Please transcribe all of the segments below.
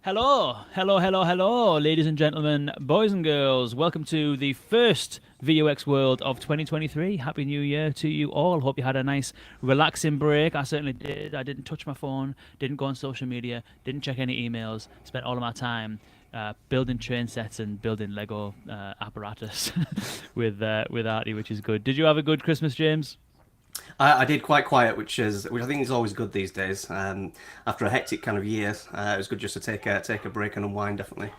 Hello, ladies and gentlemen, boys and girls. Welcome to the first VUX World of 2023. Happy New Year to you all. Hope you had a nice, relaxing break. I certainly did. I didn't touch my phone, didn't go on social media, didn't check any emails. Spent all of my time building train sets and building Lego apparatus with Artie, which is good. Did you have a good Christmas, James? I did quite quiet, which I think is always good these days. After a hectic kind of year, it was good just to take a break and unwind. Definitely.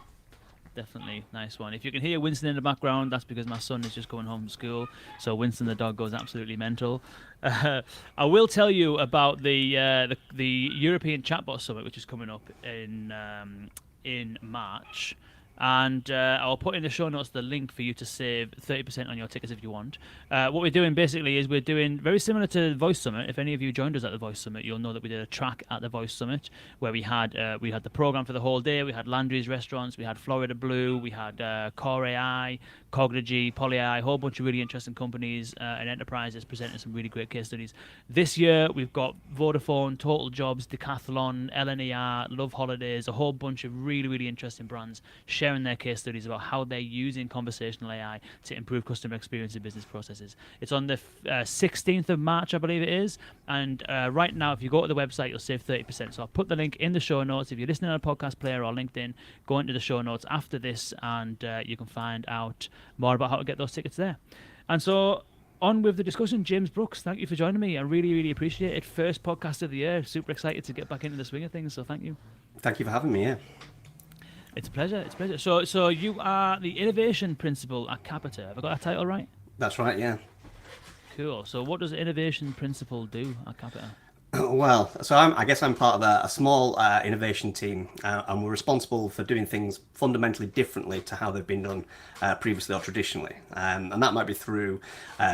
Definitely, nice one. If you can hear Winston in the background, that's because my son is just going home from school. So Winston the dog goes absolutely mental. I will tell you about the European Chatbot Summit, which is coming up in March. And I'll put in the show notes the link for you to save 30% on your tickets if you want. What we're doing basically is we're doing very similar to Voice Summit. If any of you joined us at the Voice Summit, you'll know that we did a track at the Voice Summit where we had the program for the whole day. We had Landry's Restaurants, we had Florida Blue, we had Core AI, Cognigy, Poly AI, a whole bunch of really interesting companies and enterprises presenting some really great case studies. This year we've got Vodafone, Total Jobs, Decathlon, LNER, Love Holidays, a whole bunch of really, really interesting brands sharing their case studies about how they're using conversational AI to improve customer experience and business processes. It's on the 16th of March, I believe it is. And right now, if you go to the website, you'll save 30%. So I'll put the link in the show notes. If you're listening on a podcast player or LinkedIn, go into the show notes after this and you can find out more about how to get those tickets there. And so on with the discussion. James Brooks, thank you for joining me. I really, really appreciate it. First podcast of the year. Super excited to get back into the swing of things. So thank you. Thank you for having me. Yeah. It's a pleasure. It's a pleasure. So you are the innovation principal at Capita. Have I got that title right? That's right. Yeah. Cool. So what does innovation principal do at Capita? Well, so I guess I'm part of a small innovation team, and we're responsible for doing things fundamentally differently to how they've been done previously or traditionally. And that might be through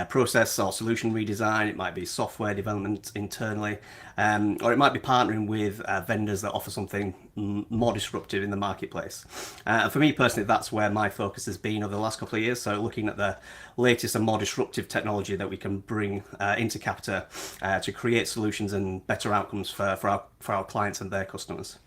process or solution redesign, it might be software development internally, or it might be partnering with vendors that offer something more disruptive in the marketplace. And for me personally, that's where my focus has been over the last couple of years. So looking at the latest and more disruptive technology that we can bring into Capita to create solutions and better outcomes for our clients and their customers.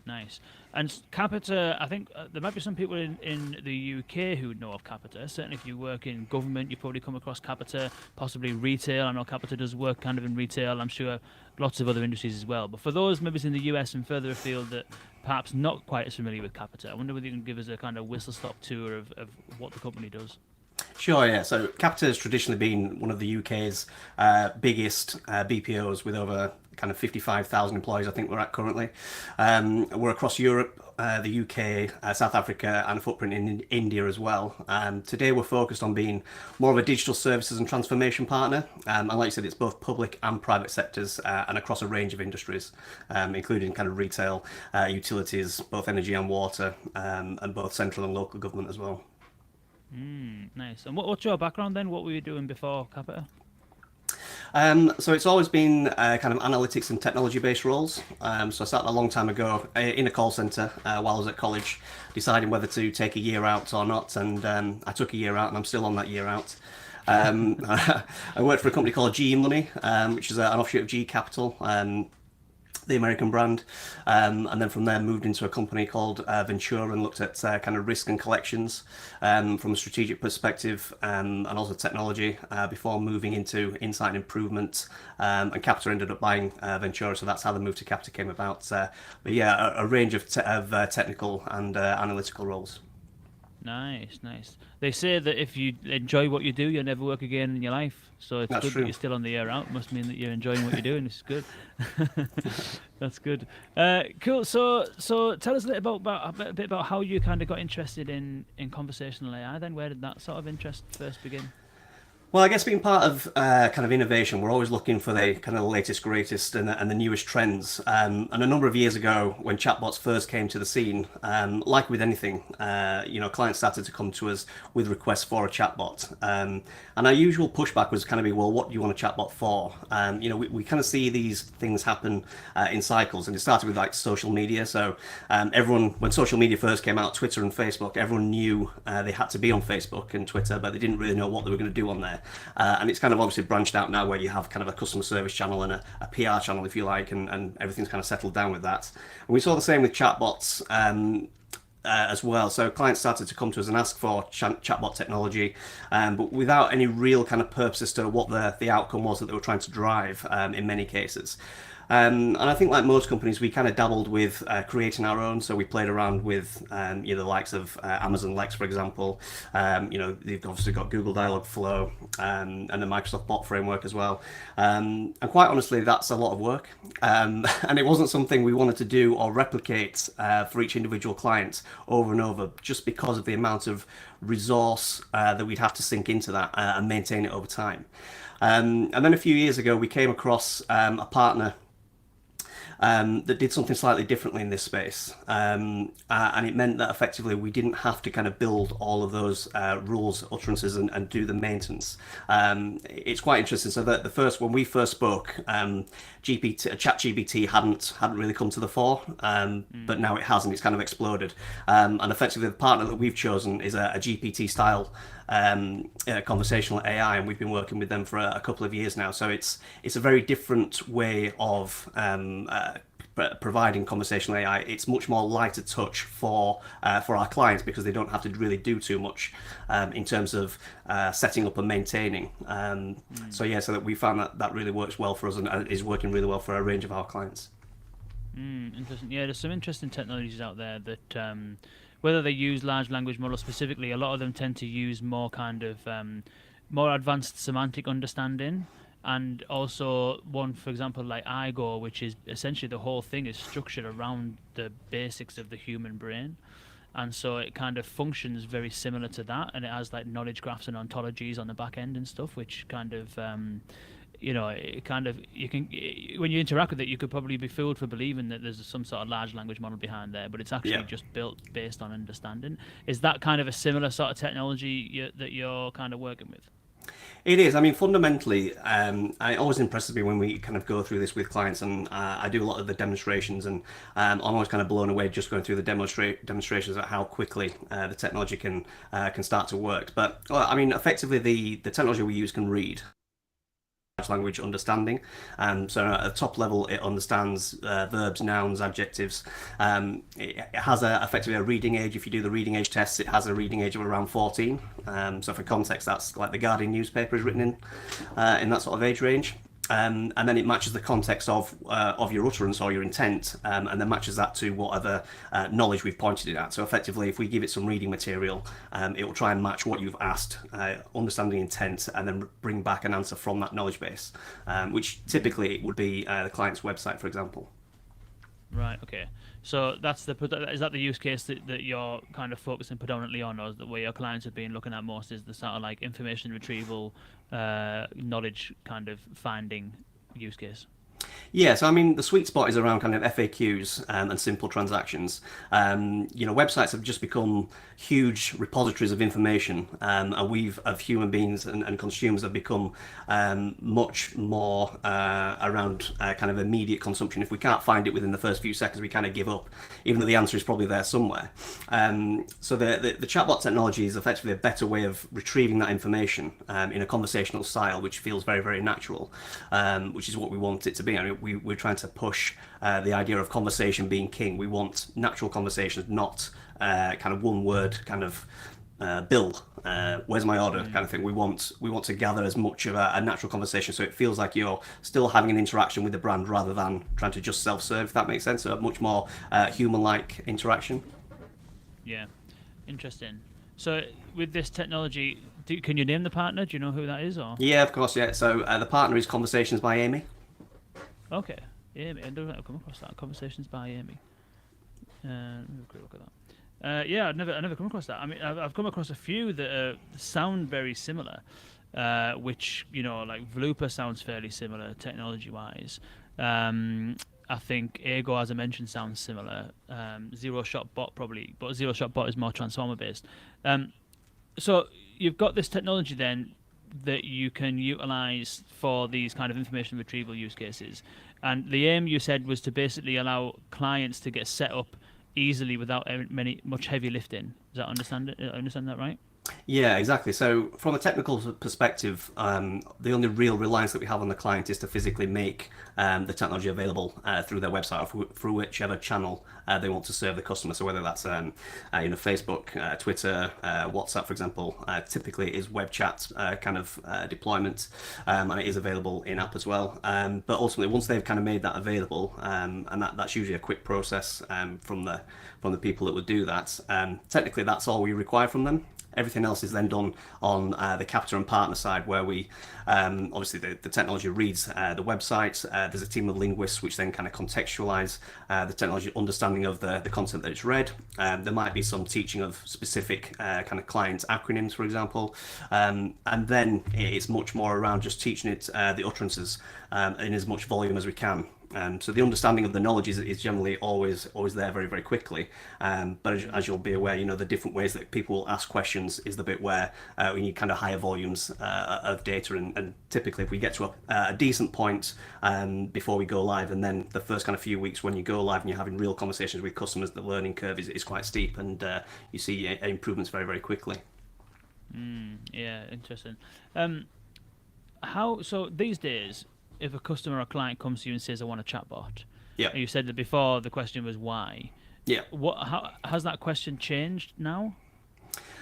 Nice. And Capita, I think there might be some people in the UK who know of Capita. Certainly if you work in government, you've probably come across Capita, possibly retail. I know Capita does work kind of in retail. I'm sure lots of other industries as well. But for those maybe in the US and further afield that perhaps not quite as familiar with Capita, I wonder whether you can give us a kind of whistle-stop tour of what the company does. Sure, yeah. So Capita has traditionally been one of the UK's biggest BPOs with over kind of 55,000 employees, I think we're at currently. We're across Europe, the UK, South Africa, and a footprint in India as well. Today we're focused on being more of a digital services and transformation partner. And like you said, it's both public and private sectors and across a range of industries, including kind of retail, utilities, both energy and water, and both central and local government as well. Nice. And what's your background then? What were you doing before Capita? So it's always been kind of analytics and technology-based roles. So I started a long time ago in a call center while I was at college, deciding whether to take a year out or not, and I took a year out, and I'm still on that year out. I worked for a company called GE Money, which is an offshoot of GE Capital. The American brand, and then from there moved into a company called Ventura and looked at kind of risk and collections from a strategic perspective, and also technology before moving into insight and improvement. And Capita ended up buying Ventura, so that's how the move to Capita came about. But yeah, a range of technical and analytical roles. Nice. They say that if you enjoy what you do, you'll never work again in your life. So it's That's good true. that you're still on the air out. Must mean that you're enjoying what you're doing. This is good. That's good. Cool. So tell us a bit about how you kind of got interested in conversational AI. Then where did that sort of interest first begin? Well, I guess being part of kind of innovation, we're always looking for the kind of latest, greatest, and the newest trends. And a number of years ago, when chatbots first came to the scene, like with anything, clients started to come to us with requests for a chatbot. And our usual pushback was kind of be, well, what do you want a chatbot for? We kind of see these things happen in cycles, and it started with like social media. So everyone, when social media first came out, Twitter and Facebook, everyone knew they had to be on Facebook and Twitter, but they didn't really know what they were going to do on there. there. And it's kind of obviously branched out now where you have kind of a customer service channel and a PR channel, if you like, and everything's kind of settled down with that. And we saw the same with chatbots. As well. So clients started to come to us and ask for chatbot technology, but without any real kind of purpose as to what the outcome was that they were trying to drive in many cases. And I think, like most companies, we kind of dabbled with creating our own. So we played around with, the likes of Amazon Lex, for example. They've obviously got Google Dialogflow and the Microsoft Bot framework as well. And quite honestly, that's a lot of work. And it wasn't something we wanted to do or replicate for each individual client over and over, just because of the amount of resource that we'd have to sink into that and maintain it over time. And then a few years ago, we came across a partner that did something slightly differently in this space. And it meant that effectively we didn't have to kind of build all of those rules, utterances, and do the maintenance. It's quite interesting. So that when we first spoke, ChatGPT hadn't really come to the fore, but now it has, and it's kind of exploded. And effectively, the partner that we've chosen is a GPT style conversational AI, and we've been working with them for a couple of years now. So it's a very different way of providing conversational AI. It's much more lighter touch for our clients, because they don't have to really do too much in terms of setting up and maintaining. So that we found that really works well for us, and is working really well for a range of our clients. Interesting. Yeah, there's some interesting technologies out there that whether they use large language models specifically, a lot of them tend to use more kind of more advanced semantic understanding. And also one, for example, like IGO, which is essentially the whole thing is structured around the basics of the human brain. And so it kind of functions very similar to that. And it has like knowledge graphs and ontologies on the back end and stuff, which kind of, you can, when you interact with it, you could probably be fooled for believing that there's some sort of large language model behind there, but it's actually just built based on understanding. Is that kind of a similar sort of technology that you're kind of working with? It is. I mean, fundamentally, it always impresses me when we kind of go through this with clients, and I do a lot of the demonstrations, and I'm always kind of blown away just going through the demonstrations at how quickly the technology can start to work. But I mean, effectively, the technology we use can read language understanding. So at the top level, it understands verbs, nouns, adjectives. It has effectively a reading age. If you do the reading age tests, it has a reading age of around 14. So for context, that's like the Guardian newspaper is written in that sort of age range. And then it matches the context of your utterance or your intent, and then matches that to whatever knowledge we've pointed it at. So effectively, if we give it some reading material, it will try and match what you've asked, understanding intent, and then bring back an answer from that knowledge base, which typically would be the client's website, for example. Right. Okay. So is that the use case that you're kind of focusing predominantly on, or is that where your clients have been looking at most, is the sort of like information retrieval, knowledge kind of finding use case? Yeah, so I mean, the sweet spot is around kind of FAQs and simple transactions. Websites have just become huge repositories of information, and of human beings and consumers, have become much more around kind of immediate consumption. If we can't find it within the first few seconds, we kind of give up, even though the answer is probably there somewhere. So the chatbot technology is effectively a better way of retrieving that information in a conversational style, which feels very, very natural, which is what we want it to be. I mean, we're trying to push the idea of conversation being king. We want natural conversations, not kind of one word kind of Bill, where's my order kind of thing. We want to gather as much of a natural conversation, so it feels like you're still having an interaction with the brand rather than trying to just self-serve, if that makes sense. So a much more human-like interaction. Yeah, interesting. So with this technology, can you name the partner? Do you know who that is? Or Yeah, of course, yeah. So the partner is Conversations by Amy. Okay, Amy. I don't come across that. Conversations by Amy. Let me have a quick look at that. Yeah, I've never come across that. I mean, I've come across a few that sound very similar, which like Vlooper sounds fairly similar technology-wise. I think Ego, as I mentioned, sounds similar. Zero Shot Bot probably, but Zero Shot Bot is more transformer-based. So you've got this technology then that you can utilize for these kind of information retrieval use cases, and the aim, you said, was to basically allow clients to get set up easily without much heavy lifting. Does that understand that right? Yeah, exactly. So from a technical perspective, the only real reliance that we have on the client is to physically make the technology available through their website or through whichever channel they want to serve the customer. So whether that's Facebook, Twitter, WhatsApp, for example, typically is web chat kind of deployment, and it is available in app as well. But ultimately, once they've kind of made that available, and that's usually a quick process from the people that would do that. Technically, that's all we require from them. Everything else is then done on the Capita and partner side, where we obviously the technology reads the website. There's a team of linguists which then kind of contextualize the technology, understanding of the content that it's read. There might be some teaching of specific kind of client acronyms, for example, and then it's much more around just teaching it the utterances in as much volume as we can. So the understanding of the knowledge is generally always there very, very quickly. But as you'll be aware, the different ways that people will ask questions is the bit where we need kind of higher volumes of data. And typically, if we get to a decent point before we go live, and then the first kind of few weeks when you go live and you're having real conversations with customers, the learning curve is quite steep, and you see improvements very, very quickly. Yeah, interesting. So these days, if a customer or client comes to you and says, "I want a chatbot," Yeah. and you said that before, the question was why. Yeah. How has that question changed now?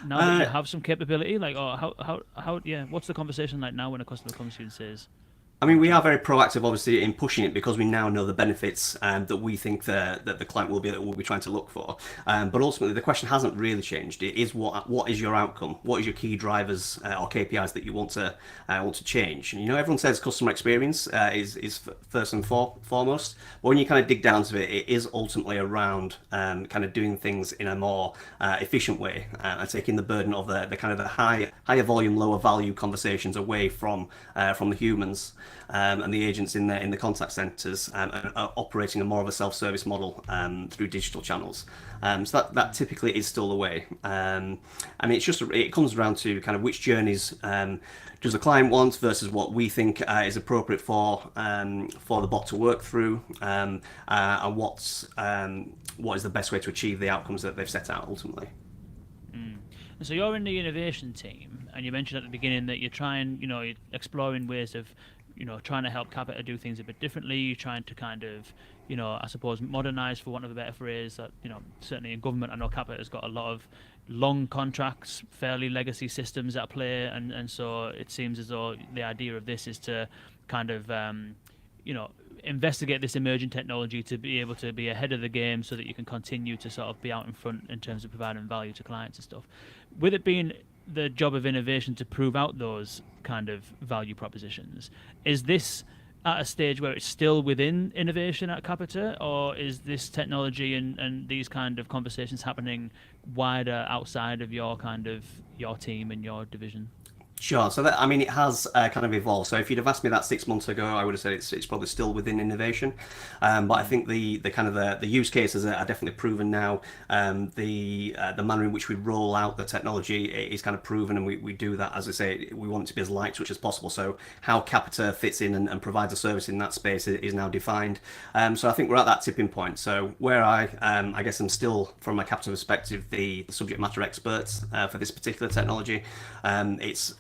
Now that you have some capability, like, or yeah, what's the conversation like now when a customer comes to you and says, I mean, we are very proactive, obviously, in pushing it because we now know the benefits that we think that the client will be trying to look for. But ultimately, the question hasn't really changed. It is what is your outcome? What is your key drivers or KPIs that you want to change? And, everyone says customer experience is first and foremost. But when you kind of dig down to it, it is ultimately around kind of doing things in a more efficient way and taking the burden of the kind of the higher volume, lower value conversations away from the humans. And the agents in the contact centres are operating a more of a self-service model through digital channels. So that typically is still the way. And it comes around to kind of which journeys does the client want versus what we think is appropriate for the bot to work through, and what is the best way to achieve the outcomes that they've set out ultimately. So you're in the innovation team, and you mentioned at the beginning that you're trying, you're exploring ways of, trying to help Capita do things a bit differently. You're trying to kind of, I suppose, modernize, for want of a better phrase. That, certainly in government, I know Capita has got a lot of long contracts, fairly legacy systems at play, and so it seems as though the idea of this is to kind of, investigate this emerging technology to be able to be ahead of the game so that you can continue to sort of be out in front in terms of providing value to clients and stuff. With it being the job of innovation to prove out those kind of value propositions, is this at a stage where it's still within innovation at Capita, or is this technology and these kind of conversations happening wider outside of your team and your division? Sure. So it has kind of evolved. So if you'd have asked me that 6 months ago, I would have said it's probably still within innovation. But I think the kind of the use cases are definitely proven now. The manner in which we roll out the technology is kind of proven, and we do that, as I say, we want it to be as light touch as possible. So how Capita fits in and provides a service in that space is now defined. So I think we're at that tipping point. So where I guess I'm still, from a Capita perspective, the subject matter experts for this particular technology.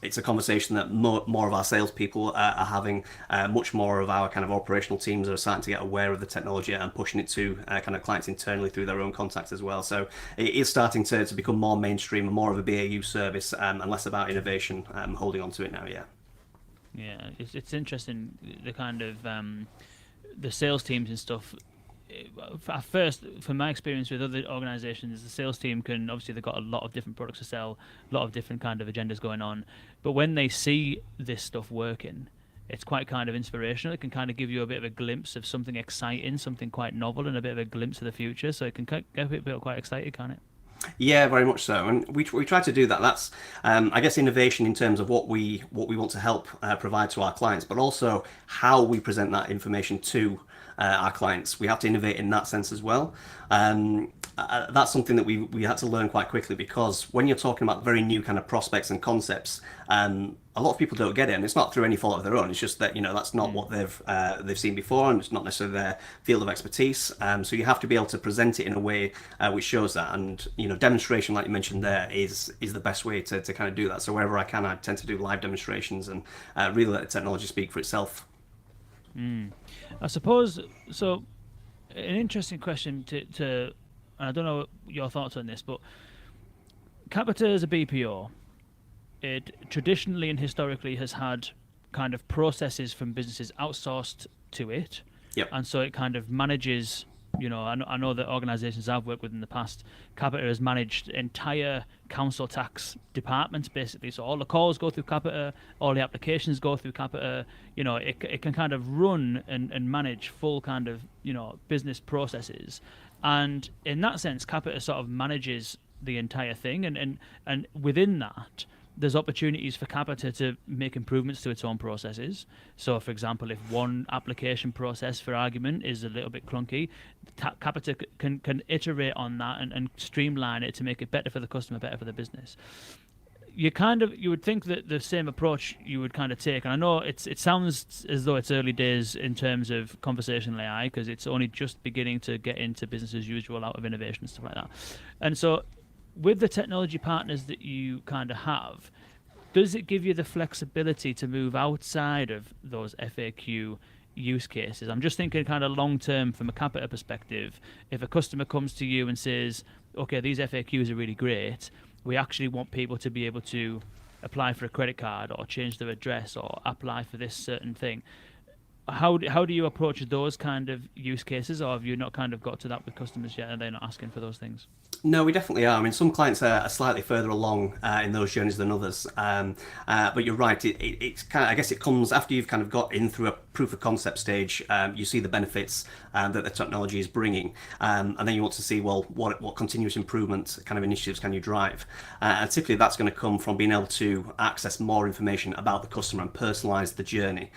It's a conversation that more of our salespeople are having. Much more of our kind of operational teams are starting to get aware of the technology and pushing it to kind of clients internally through their own contacts as well. So it is starting to become more mainstream and more of a BAU service, and less about innovation holding on to it now. Yeah. Yeah, it's interesting, the kind of the sales teams and stuff. At first, from my experience with other organizations, the sales team can, obviously, they've got a lot of different products to sell, a lot of different kind of agendas going on, but when they see this stuff working, it's quite kind of inspirational. It can kind of give you a bit of a glimpse of something exciting, something quite novel, and a bit of a glimpse of the future, so it can get a bit quite excited, can't it? Yeah, very much so, and we try to do that. That's I guess innovation in terms of what we want to help provide to our clients, but also how we present that information to our clients. We have to innovate in that sense as well. That's something that we had to learn quite quickly, because when you're talking about very new kind of prospects and concepts, a lot of people don't get it, and it's not through any fault of their own. It's just that that's not what they've seen before, and it's not necessarily their field of expertise. So you have to be able to present it in a way which shows that, and demonstration, like you mentioned there, is the best way to kind of do that. So wherever I can, I tend to do live demonstrations and really let the technology speak for itself. I suppose so. An interesting question to and I don't know your thoughts on this, but Capita as a BPO, it traditionally and historically has had kind of processes from businesses outsourced to it. Yep. And so it kind of manages, I know that organizations I've worked with in the past, Capita has managed entire council tax departments, basically. So all the calls go through Capita, all the applications go through Capita. It can kind of run and manage full kind of, business processes. And in that sense, Capita sort of manages the entire thing. And within that, there's opportunities for Capita to make improvements to its own processes. So, for example, if one application process, for argument, is a little bit clunky, Capita can iterate on that and streamline it to make it better for the customer, better for the business. You would think that the same approach you would kind of take, and I know it sounds as though it's early days in terms of conversational AI, because it's only just beginning to get into business as usual out of innovation and stuff like that. And so, with the technology partners that you kind of have, does it give you the flexibility to move outside of those FAQ use cases? I'm just thinking kind of long term from a Capita perspective. If a customer comes to you and says, okay, these FAQs are really great, we actually want people to be able to apply for a credit card or change their address or apply for this certain thing. How do you approach those kind of use cases, or have you not kind of got to that with customers yet and they're not asking for those things? No, we definitely are. I mean, some clients are slightly further along in those journeys than others. But you're right. It's kind of, I guess it comes after you've kind of got in through a proof of concept stage. You see the benefits that the technology is bringing, and then you want to see, well, what continuous improvement kind of initiatives can you drive? And typically that's going to come from being able to access more information about the customer and personalize the journey.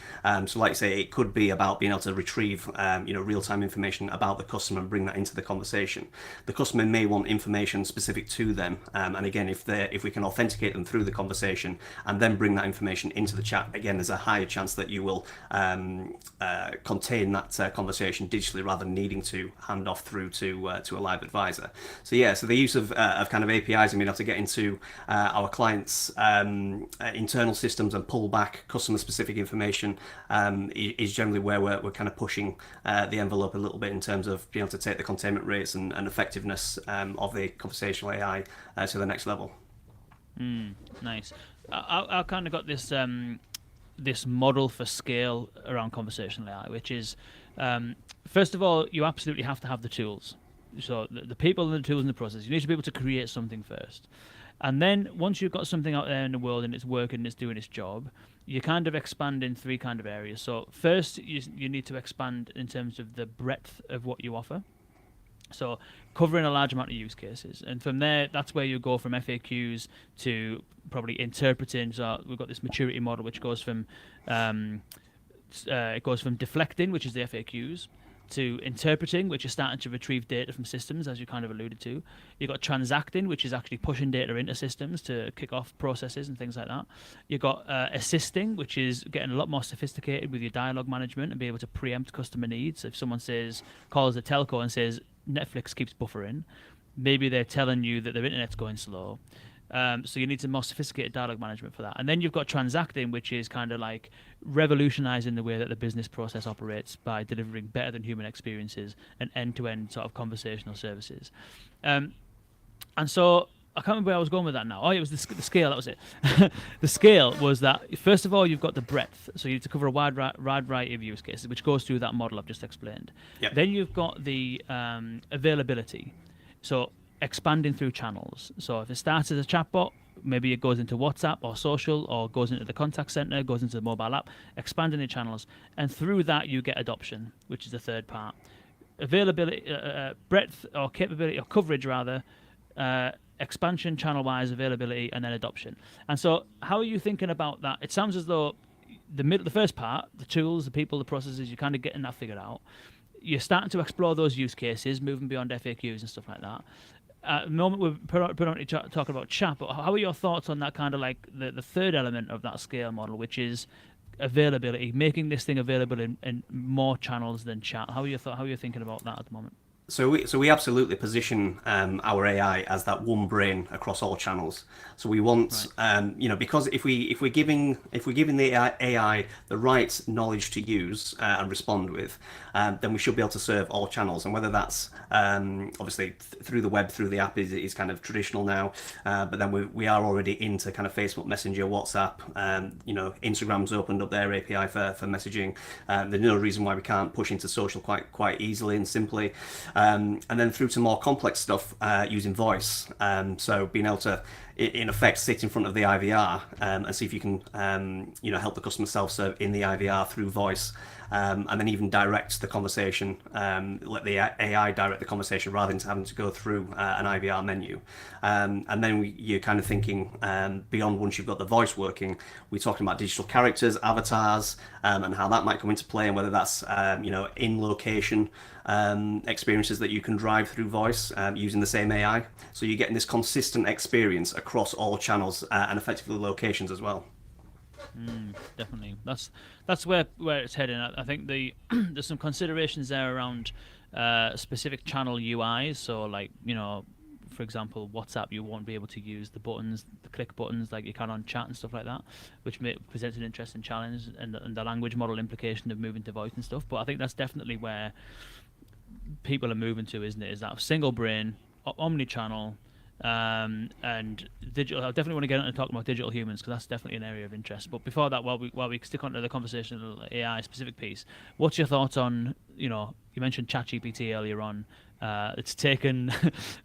So like you say, it could be about being able to retrieve real-time information about the customer and bring that into the conversation. The customer may want information specific to them, and again, if we can authenticate them through the conversation and then bring that information into the chat, again, there's a higher chance that you will contain that conversation digitally rather than needing to hand off through to a live advisor. So the use of kind of APIs and being able to get into our clients' internal systems and pull back customer specific information is generally where we're kind of pushing the envelope a little bit in terms of being able to take the containment rates and effectiveness of the conversational AI to the next level. Nice. I kind of got this this model for scale around conversational AI, which is first of all, you absolutely have to have the tools. So the people and the tools and the process. You need to be able to create something first. And then once you've got something out there in the world and it's working and it's doing its job, you kind of expand in three kind of areas. So first, you need to expand in terms of the breadth of what you offer. So covering a large amount of use cases. And from there, that's where you go from FAQs to probably interpreting. So we've got this maturity model, which goes from deflecting, which is the FAQs, to interpreting, which is starting to retrieve data from systems, as you kind of alluded to. You've got transacting, which is actually pushing data into systems to kick off processes and things like that. You've got assisting, which is getting a lot more sophisticated with your dialogue management and be able to preempt customer needs. If someone calls a telco and says, Netflix keeps buffering, maybe they're telling you that their internet's going slow. So you need some more sophisticated dialogue management for that. And then you've got transacting, which is kind of like revolutionizing the way that the business process operates by delivering better than human experiences and end-to-end sort of conversational services. And so I can't remember where I was going with that now. Oh, it was the scale, that was it. The scale was that, first of all, you've got the breadth. So you need to cover a wide variety of use cases, which goes through that model I've just explained. Yep. Then you've got the availability. So expanding through channels. So if it starts as a chatbot, maybe it goes into WhatsApp or social, or goes into the contact center, goes into the mobile app, expanding the channels. And through that, you get adoption, which is the third part. Availability, breadth or capability or coverage rather, expansion, channel-wise, availability, and then adoption. And so how are you thinking about that? It sounds as though the first part, the tools, the people, the processes, you're kind of getting that figured out. you're starting to explore those use cases, moving beyond FAQs and stuff like that. At the moment, we're predominantly talking about chat, but how are your thoughts on that kind of like the third element of that scale model, which is availability, making this thing available in more channels than chat? How are you thinking about that at the moment? So we absolutely position our AI as that one brain across all channels. So we want, Right. because if we're giving the AI the right knowledge to use and respond with, then we should be able to serve all channels. And whether that's obviously through the web, through the app is kind of traditional now, but then we are already into kind of Facebook Messenger, WhatsApp. Instagram's opened up their API for messaging. There's no reason why we can't push into social quite easily and simply. And then through to more complex stuff using voice. So being able to, in effect, sit in front of the IVR and see if you can, help the customer self-serve in the IVR through voice. And then even direct the conversation, let the AI direct the conversation rather than having to go through an IVR menu. And then you're kind of thinking beyond once you've got the voice working, we're talking about digital characters, avatars, and how that might come into play, and whether that's in location experiences that you can drive through voice using the same AI. So you're getting this consistent experience across all channels and effectively locations as well. Definitely, that's where it's heading. I think there's some considerations there around specific channel UIs. So like for example, WhatsApp, you won't be able to use the buttons, the click buttons like you can on chat and stuff like that, which presents an interesting challenge, and the language model implication of moving to voice and stuff. But I think that's definitely where people are moving to, isn't it? Is that single brain, omni-channel, and digital. I definitely want to get into talking about digital humans because that's definitely an area of interest. But before that, while we stick onto the conversational AI specific piece, what's your thoughts on you mentioned ChatGPT earlier on. It's taken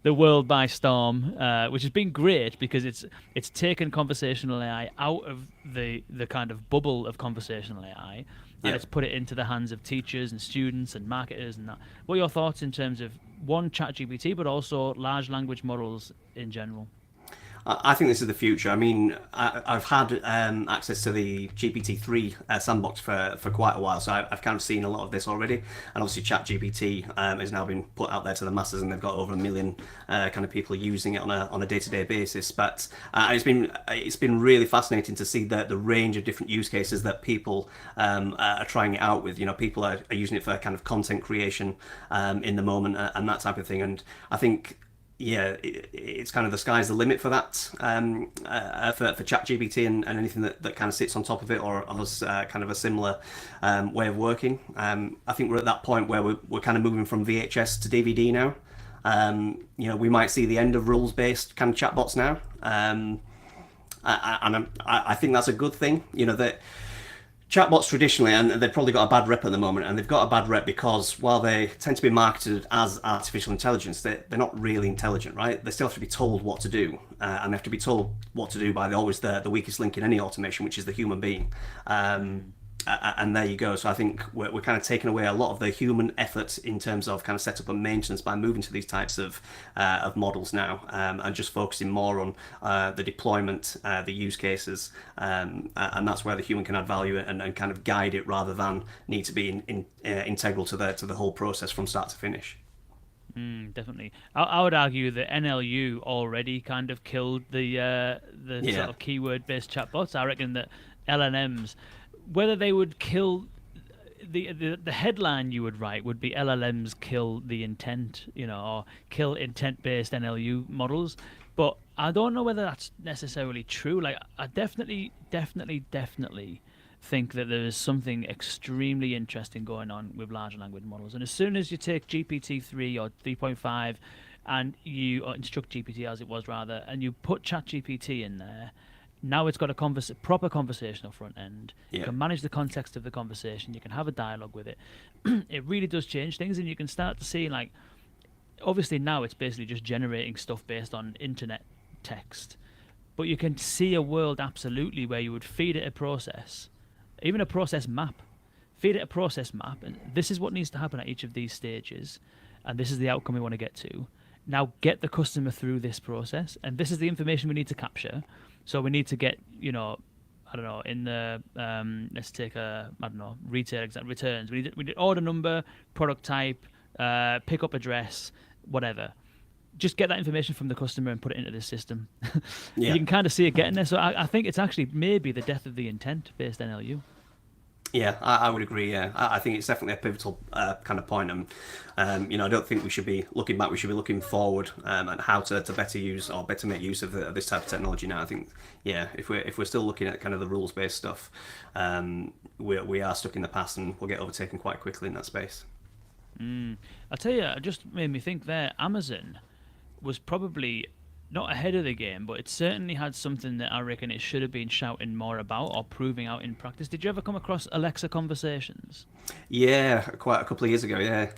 the world by storm, which has been great because it's taken conversational AI out of the kind of bubble of conversational AI, and Yeah. it's put it into the hands of teachers and students and marketers and that. What are your thoughts in terms of one ChatGPT, but also large language models in general? I think this is the future. I mean, I've had access to the GPT-3 sandbox for quite a while, so I've kind of seen a lot of this already. And obviously, ChatGPT has now been put out there to the masses, and they've got over 1 million kind of people using it on a day-to-day basis. But it's been really fascinating to see the range of different use cases that people are trying it out with. People are using it for kind of content creation in the moment and that type of thing. And I think it's kind of the sky's the limit for that for ChatGPT and anything that kind of sits on top of it or has kind of a similar way of working. I think we're at that point where we're kind of moving from VHS to DVD now. We might see the end of rules-based kind of chatbots now, and I think that's a good thing. That chatbots traditionally, and they've probably got a bad rep at the moment, and they've got a bad rep because while they tend to be marketed as artificial intelligence, they're not really intelligent, right? They still have to be told what to do, and they have to be told what to do by always the weakest link in any automation, which is the human being. And there you go. So I think we're kind of taking away a lot of the human effort in terms of kind of setup and maintenance by moving to these types of models now, and just focusing more on the deployment, the use cases, and that's where the human can add value and kind of guide it rather than need to be integral to the whole process from start to finish. Definitely. I would argue that NLU already kind of killed the sort of keyword-based chatbots. I reckon that LLMs, whether they would kill the headline you would write would be LLMs kill the intent, or kill intent-based NLU models. But I don't know whether that's necessarily true. Like, I definitely think that there is something extremely interesting going on with large language models. And as soon as you take GPT-3 or 3.5 and you instruct GPT as it was rather, and you put ChatGPT in there, now it's got a proper conversational front end. You can manage the context of the conversation. You can have a dialogue with it. It really does change things, and you can start to see, like, obviously now it's basically just generating stuff based on internet text. But you can see a world absolutely where you would feed it a process, even a process map. Feed it a process map, and this is what needs to happen at each of these stages, and this is the outcome we want to get to. Now get the customer through this process, and this is the information we need to capture. So we need to get, I don't know, in the let's take a I don't know retail example, returns. We need order number, product type, pickup address, whatever. Just get that information from the customer and put it into the system. You Yeah. can kind of see it getting there. So I think it's actually maybe the death of the intent based NLU. Yeah, I would agree. Yeah, I think it's definitely a pivotal kind of point, and I don't think we should be looking back. We should be looking forward and how to better use or better make use of this type of technology. Now, I think, yeah, if we're still looking at kind of the rules based stuff, we are stuck in the past, and we'll get overtaken quite quickly in that space. I tell you, it just made me think there. Amazon was probably not ahead of the game, but it certainly had something that I reckon it should have been shouting more about or proving out in practice. Did you ever come across Alexa conversations? Yeah, quite a couple of years ago. Yeah,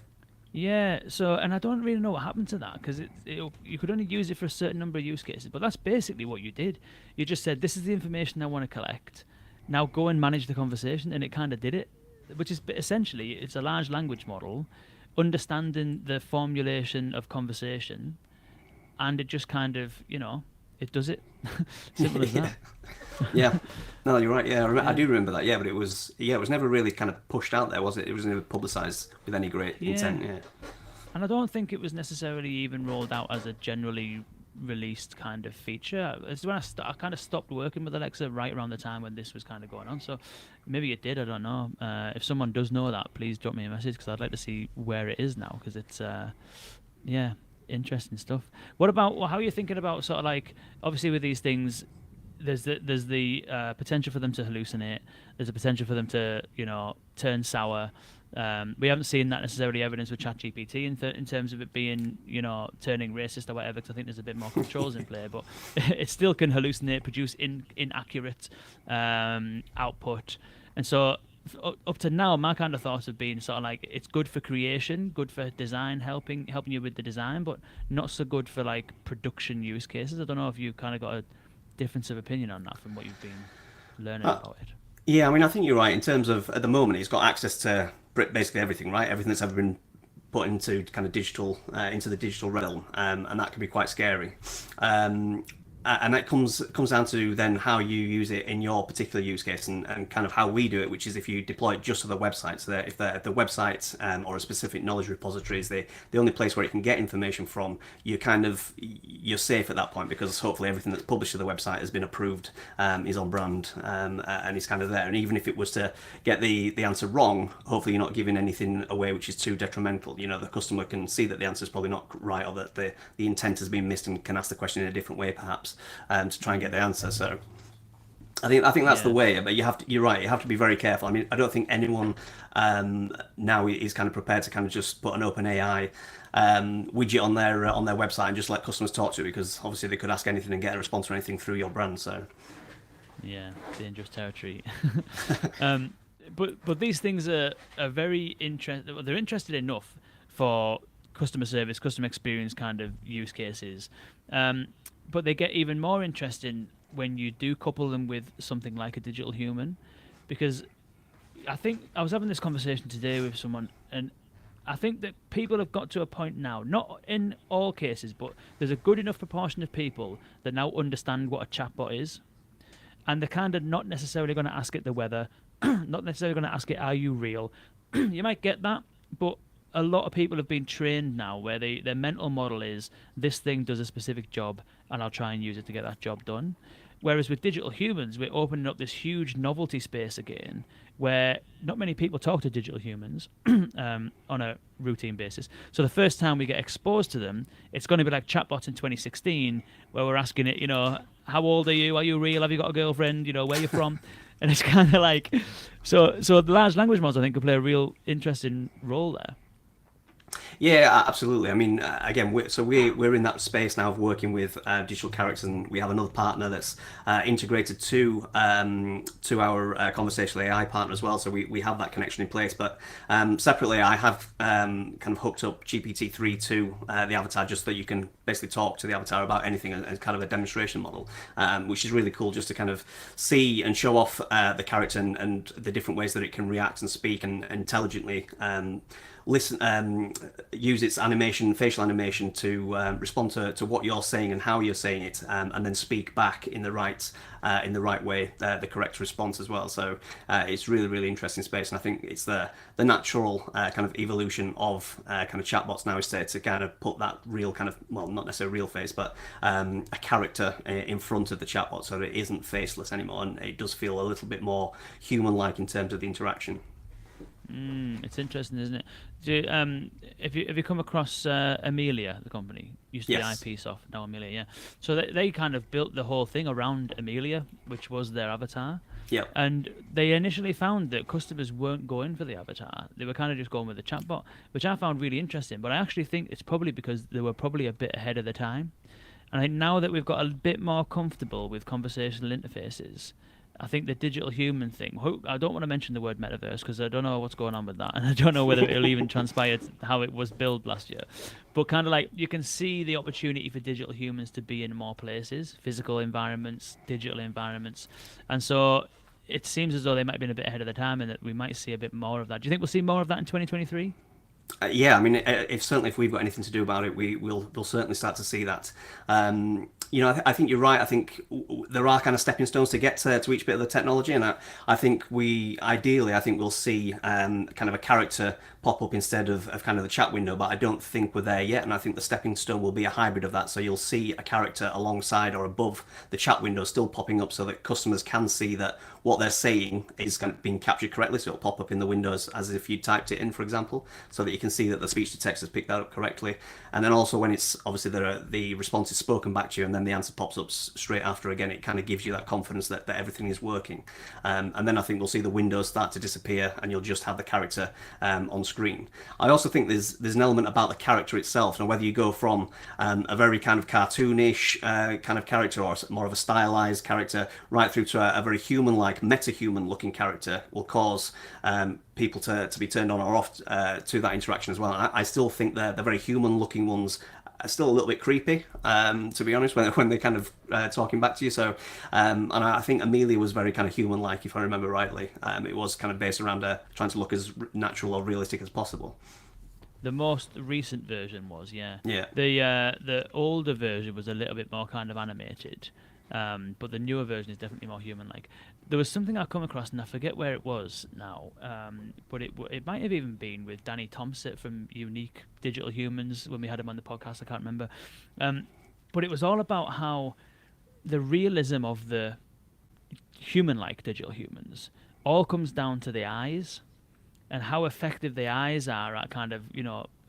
Yeah, so and I don't really know what happened to that because you could only use it for a certain number of use cases, but that's basically what you did. You just said, "This is the information I want to collect. Now go and manage the conversation," and it kind of did it, which is essentially it's a large language model understanding the formulation of conversation, and it just kind of it does it. Simple as yeah, that. yeah. No, you're right. Yeah, I Yeah, do remember that. Yeah, but it was never really kind of pushed out there, was it? It was never publicised with any great yeah. intent. Yeah. And I don't think it was necessarily even rolled out as a generally released kind of feature. It's when I kind of stopped working with Alexa right around the time when this was kind of going on. So maybe it did. I don't know. If someone does know that, please drop me a message because I'd like to see where it is now. Because it's yeah, interesting stuff. What about how are you thinking about sort of like obviously with these things? There's the potential for them to hallucinate. There's a potential for them to turn sour. We haven't seen that necessarily evidence with ChatGPT in terms of it being turning racist or whatever. Because I think there's a bit more controls in play, but it still can hallucinate, produce inaccurate output, and so up to now, my kind of thoughts have been sort of like it's good for creation, good for design, helping you with the design, but not so good for like production use cases. I don't know if you kind of got a difference of opinion on that from what you've been learning Uh, about it. Yeah, I mean, I think you're right in terms of at the moment he's got access to basically everything, right? Everything that's ever been put into kind of digital into the digital realm, and that can be quite scary. Um, and that comes down to then how you use it in your particular use case and kind of how we do it, which is if you deploy it just to the website. So that if the website or a specific knowledge repository is the only place where it can get information from, you're safe at that point because hopefully everything that's published to the website has been approved, is on brand, and is kind of there. And even if it was to get the answer wrong, hopefully you're not giving anything away which is too detrimental. The customer can see that the answer is probably not right or that the intent has been missed and can ask the question in a different way perhaps, to try and get the answer. So I think that's the Yeah. way. But you're right. You have to be very careful. I mean, I don't think anyone now is kind of prepared to kind of just put an open AI widget on their website and just let customers talk to it because obviously they could ask anything and get a response or anything through your brand. So Yeah, dangerous territory. um, but these things are very interesting. They're interested enough for customer service, customer experience kind of use cases. But they get even more interesting when you do couple them with something like a digital human, because I think I was having this conversation today with someone, and I think that people have got to a point now, not in all cases, but there's a good enough proportion of people that now understand what a chatbot is, and they're kind of not necessarily going to ask it the weather, not necessarily going to ask it, are you real? You might get that, but a lot of people have been trained now where their mental model is this thing does a specific job and I'll try and use it to get that job done. Whereas with digital humans, we're opening up this huge novelty space again where not many people talk to digital humans on a routine basis. So the first time we get exposed to them, it's going to be like chatbots in 2016 where we're asking it, how old are you? Are you real? Have you got a girlfriend? Where you from? And it's kind of like, so the large language models I think could play a real interesting role there. yeah, absolutely. I mean, again, we're in that space now of working with digital characters, and we have another partner that's integrated to our conversational AI partner as well. So we have that connection in place. But separately, I have kind of hooked up GPT-3 to the avatar just so that you can basically talk to the avatar about anything as kind of a demonstration model, which is really cool just to kind of see and show off the character and the different ways that it can react and speak and intelligently listen, use its animation, facial animation to respond to what you're saying and how you're saying it, and then speak back in the right way, the correct response as well. So it's really, really interesting space, and I think it's the natural kind of evolution of kind of chatbots now is to kind of put that real kind of, well, not necessarily real face, but a character in front of the chatbot, so that it isn't faceless anymore, and it does feel a little bit more human-like in terms of the interaction. It's interesting, isn't it? Have you come across Amelia, the company? Used to be Yes. IP Soft, now Amelia, yeah. So they kind of built the whole thing around Amelia, which was their avatar. Yep. And they initially found that customers weren't going for the avatar. They were kind of just going with the chatbot, which I found really interesting. But I actually think it's probably because they were probably a bit ahead of the time. And I think now that we've got a bit more comfortable with conversational interfaces, I think the digital human thing. I don't want to mention the word metaverse because I don't know what's going on with that, and I don't know whether it'll even transpire how it was built last year. But kind of like you can see the opportunity for digital humans to be in more places, physical environments, digital environments, and so it seems as though they might have been a bit ahead of the time, and that we might see a bit more of that. Do you think we'll see more of that in 2023? Yeah, I mean, if certainly if we've got anything to do about it, we'll certainly start to see that. I think you're right. I think there are kind of stepping stones to get to each bit of the technology, and I think I think we'll see kind of a character pop up instead of kind of the chat window, but I don't think we're there yet, and I think the stepping stone will be a hybrid of that. So you'll see a character alongside or above the chat window still popping up, so that customers can see that what they're saying is kind of being captured correctly. So it'll pop up in the windows as if you typed it in, for example, so that you can see that the speech to text has picked that up correctly. And then also when it's obviously the response is spoken back to you, and then the answer pops up straight after again, it kind of gives you that confidence that everything is working. And then I think we'll see the windows start to disappear, and you'll just have the character on screen. I also think there's an element about the character itself, and whether you go from a very kind of cartoonish kind of character or more of a stylized character right through to a very human-like, meta-human looking character will cause people to be turned on or off to that interaction as well. And I still think the very human-looking ones are still a little bit creepy, to be honest, when they're kind of talking back to you. So, and I think Amelia was very kind of human-like, if I remember rightly. It was kind of based around trying to look as natural or realistic as possible. The most recent version was, yeah. Yeah. The older version was a little bit more kind of animated, but the newer version is definitely more human-like. There was something I come across, and I forget where it was now, but it might have even been with Danny Thompson from Unique Digital Humans when we had him on the podcast. I can't remember, but it was all about how the realism of the human-like digital humans all comes down to the eyes and how effective the eyes are at kind of,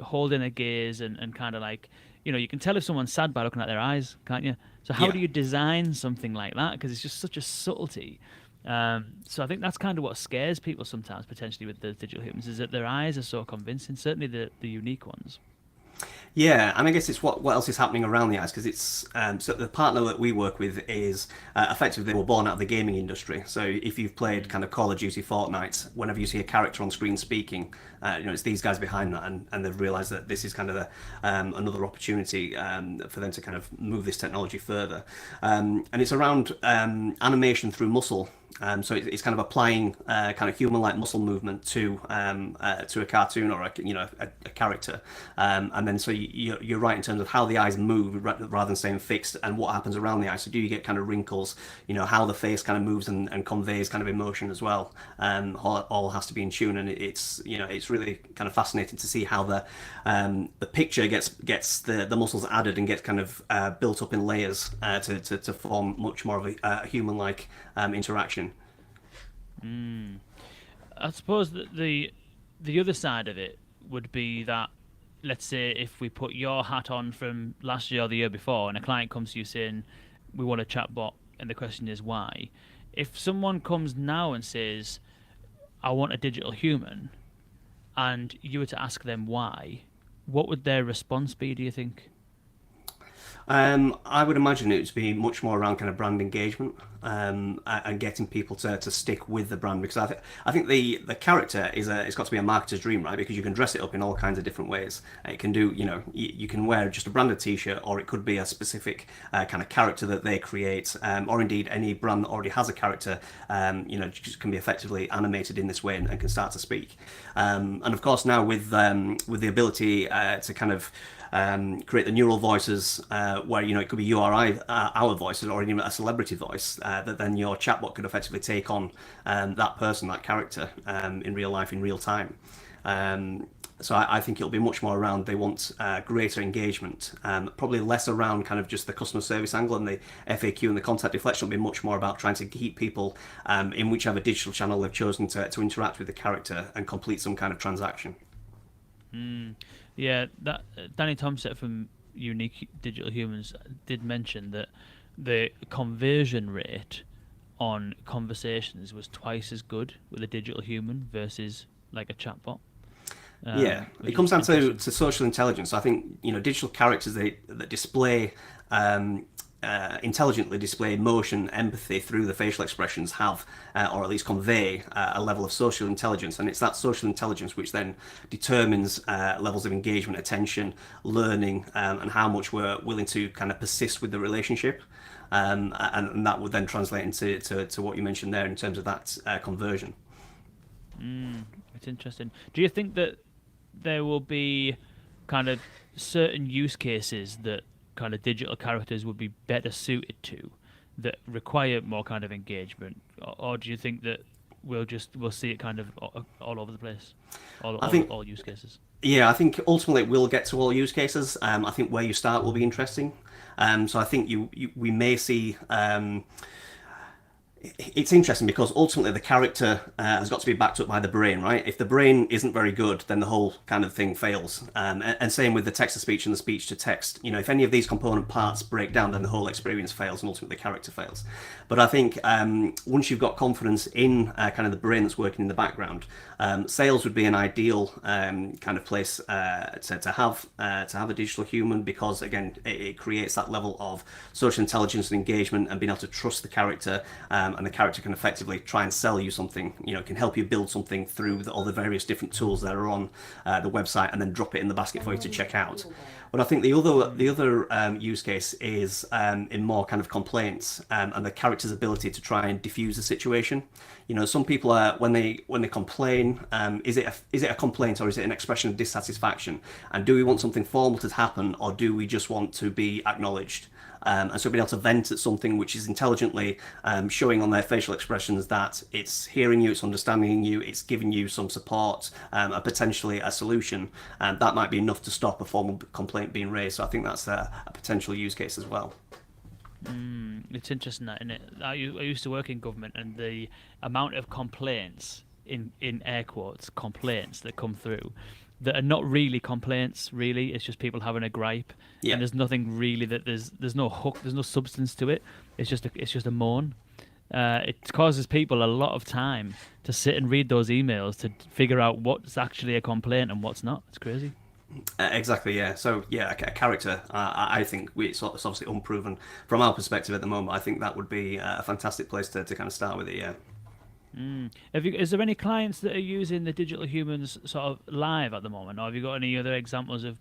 holding a gaze and kind of like, you can tell if someone's sad by looking at their eyes, can't you? So how Yeah. do you design something like that? Because it's just such a subtlety. So I think that's kind of what scares people sometimes, potentially, with the digital humans, is that their eyes are so convincing, certainly the unique ones. Yeah, and I guess it's what else is happening around the eyes, because it's so the partner that we work with is effectively, they were born out of the gaming industry. So if you've played kind of Call of Duty, Fortnite, whenever you see a character on screen speaking, it's these guys behind that, and they've realised that this is kind of another opportunity for them to kind of move this technology further, and it's around animation through muscle. So it's kind of applying kind of human-like muscle movement to a cartoon or a character, and then so you're right in terms of how the eyes move rather than staying fixed, and what happens around the eye. So do you get kind of wrinkles? How the face kind of moves and conveys kind of emotion as well. All has to be in tune, and it's really kind of fascinating to see how the picture gets the muscles added and gets kind of built up in layers to form much more of a human-like interaction. I suppose that the other side of it would be that, let's say, if we put your hat on from last year or the year before, and a client comes to you saying, we want a chatbot, and the question is why. If someone comes now and says, I want a digital human, and you were to ask them why, what would their response be, do you think? I would imagine it would be much more around kind of brand engagement, and getting people to stick with the brand, because I think the character it's got to be a marketer's dream, right? Because you can dress it up in all kinds of different ways. It can do, you can wear just a branded t-shirt, or it could be a specific kind of character that they create, or indeed any brand that already has a character, just can be effectively animated in this way, and can start to speak. And of course now with the ability to kind of create the neural voices, where it could be you or I, our voices, or even a celebrity voice, that then your chatbot could effectively take on that person, that character, in real life, in real time. So I think it'll be much more around, they want greater engagement, probably less around kind of just the customer service angle and the FAQ and the contact deflection. Will be much more about trying to keep people in whichever digital channel they've chosen to interact with the character and complete some kind of transaction. Yeah, that Danny Tomset from Unique Digital Humans did mention that the conversion rate on conversations was twice as good with a digital human versus like a chatbot. Yeah, it Which comes is down interesting. to social intelligence. I think digital characters that display intelligently display emotion, empathy through the facial expressions have, or at least convey, a level of social intelligence, and it's that social intelligence which then determines levels of engagement, attention, learning, and how much we're willing to kind of persist with the relationship. And that would then translate into to what you mentioned there in terms of that conversion. It's interesting. Do you think that there will be kind of certain use cases that kind of digital characters would be better suited to, that require more kind of engagement, or do you think that we'll see it kind of all over the place, I think, all use cases? yeah, I think ultimately it will get to all use cases. I think where you start will be interesting. So I think we may see. It's interesting because ultimately the character has got to be backed up by the brain, right? If the brain isn't very good, then the whole kind of thing fails. And same with the text to speech and the speech to text. If any of these component parts break down, then the whole experience fails, and ultimately the character fails. But I think once you've got confidence in kind of the brain that's working in the background, sales would be an ideal kind of place to have a digital human, because again it creates that level of social intelligence and engagement, and being able to trust the character. And the character can effectively try and sell you something, can help you build something through all the various different tools that are on the website, and then drop it in the basket for you to check out. But I think the other use case is in more kind of complaints, and the character's ability to try and diffuse the situation. Some people are, when they complain, is it a complaint, or is it an expression of dissatisfaction? And do we want something formal to happen, or do we just want to be acknowledged? And so being able to vent at something which is intelligently showing on their facial expressions that it's hearing you, it's understanding you, it's giving you some support, and potentially a solution, and that might be enough to stop a formal complaint being raised. So I think that's a potential use case as well. It's interesting that, isn't it? I used to work in government, and the amount of complaints, in air quotes, complaints that come through, that are not really complaints. Really, it's just people having a gripe, Yeah. and there's nothing really that there's no hook, there's no substance to it. It's just a moan. It causes people a lot of time to sit and read those emails to figure out what's actually a complaint and what's not. It's crazy. Exactly, yeah. So, yeah, a character, I think it's obviously unproven from our perspective at the moment. I think that would be a fantastic place to kind of start with it, yeah. Is there any clients that are using the digital humans sort of live at the moment, or have you got any other examples of